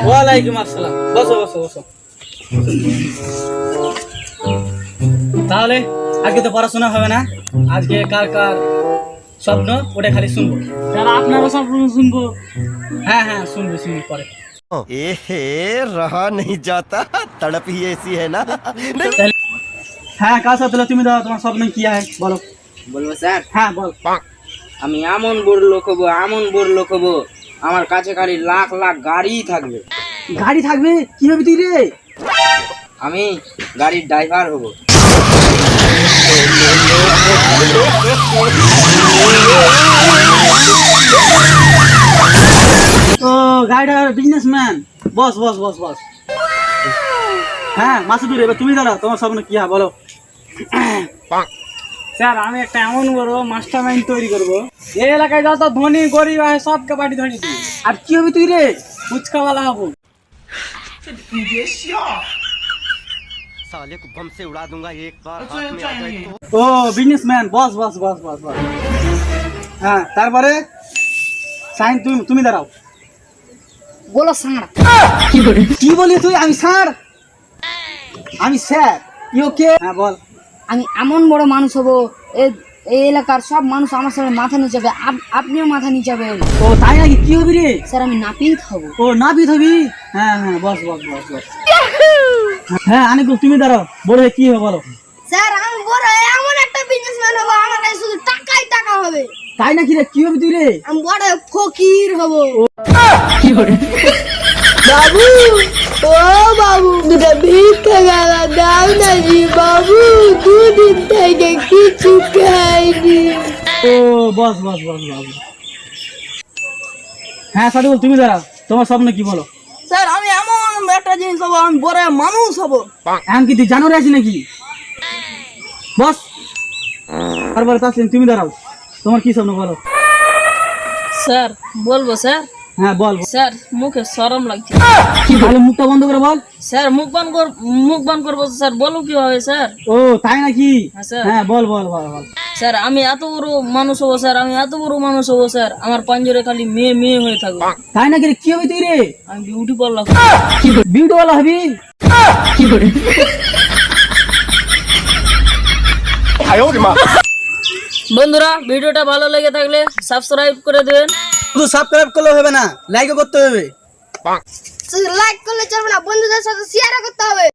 ওয়ালাইকুম আসসালাম। বসো বসো বসো। তাহলে আজকে তো পড়াশোনা হবে না, আজকে কার কার স্বপ্ন ওটা খালি শুনবো। যারা আপনারও স্বপ্ন শুনবো। হ্যাঁ হ্যাঁ শুনবো শুনবো পরে। रहा नहीं जाता तड़प ही ऐसी है ना। হ্যাঁ কাজ হতো, তুমি দাও তোমার স্বপ্ন কি আছে বলো। বলবো স্যার, হ্যাঁ বল। আমি এমন বড় লোক হবো, এমন বড় লোক হবো, আমার কাছে খালি লাখ লাখ গাড়ি থাকবে। গাড়ি থাকবে? কি হবে তুই রে? আমি গাড়ির ড্রাইভার হবো। ও গাড়িটা বিজনেসম্যান। বস বস বস বস। হ্যাঁ মাসুদুর, এবার তুমি দাঁড়াও, তোমার স্বপ্ন কি হয় বলো। স্যার আমি একটা এমন বড় মাস্টার মাইন্ড তৈরি করবো, এই এলাকায় যত ধনী গরিব আছে সবকে পার্টি ধরে দিই। আর কি হবে তুই রে? ফুচকাওয়ালা হবো। साले को बम से उड़ा दूंगा एक बार हाथ में आ जाए तो। ও বিজনেসম্যান, বস বস বস বস বস। হ্যাঁ তারপরে সাইন তুমি দাঁড়াও। বলো স্যার। কি বলি তুই? আমি স্যার? আমি স্যার? ইউ কে? হ্যাঁ বল। আমি এমন বড় মানুষ হবো, এই এলাকার সব মানুষ আমার সামনে মাথা নিচাবে, আপনিও মাথা নিচাবেন। ও তাই নাকি? কি হবি রে? স্যার আমি নাপিত হব। ও নাপিত হবি? হ্যাঁ হ্যাঁ বস বস বস বস। হ্যাঁ আনিকুল তুমি দাঁড়াও, বড় হয়ে কি হবে বলো। স্যার আমি বড় এমন একটা বিজনেসম্যান হবো, আমার কাছে শুধু টাকাই টাকা হবে। তাই নাকি রে? কি হবি তুই রে? আমি বড় ফকির হব। কি করে? বাবু, ও বাবু, দুটো ভিক্ষা গেলা দাও না জি বাবু, দুদিন থেকে কিছু খাইনি। ও বস বস বস বস। হ্যাঁ সাদুল তুমি দাঁড়াও, তোমার স্বপ্ন কি বলো। স্যার আমি এমন একটা জিনিস হবো, আমি বড় মানুষ হব। এখন কি তুই জানোয়ার আছিস নাকি? বস। তারপরে তাসলিম তুমি দাঁড়াও, তোমার কি স্বপ্ন বলো। স্যার বলবো স্যার? হ্যাঁ বল। স্যার মুখে শরম লাগছে। তাহলে মুখটা বন্ধ করে বল। স্যার মুখ বান করবো স্যার, বলো কি হবে স্যার? ও তাই নাকি? হ্যাঁ স্যার। হ্যাঁ বল বল বল বল। স্যার আমি এত বড় মানুষ হবো স্যার, আমি এত বড় মানুষ হবো স্যার, আমার পাঞ্জরে খালি মেয়ে মেয়ে হয়ে থাকবে। তাই নাকি রে? কি হবে তুই রে? আমি বিউটি পার্লার। বিউটিওয়ালা হবি? কি করে? বন্ধুরা ভিডিওটা ভালো লেগে থাকলে সাবস্ক্রাইব করে দেবেন। শুধু সাবস্ক্রাইব করলে হবে না, লাইকও করতে হবে। লাইক করলে চলবে না, বন্ধুদের সাথে শেয়ার করতে হবে।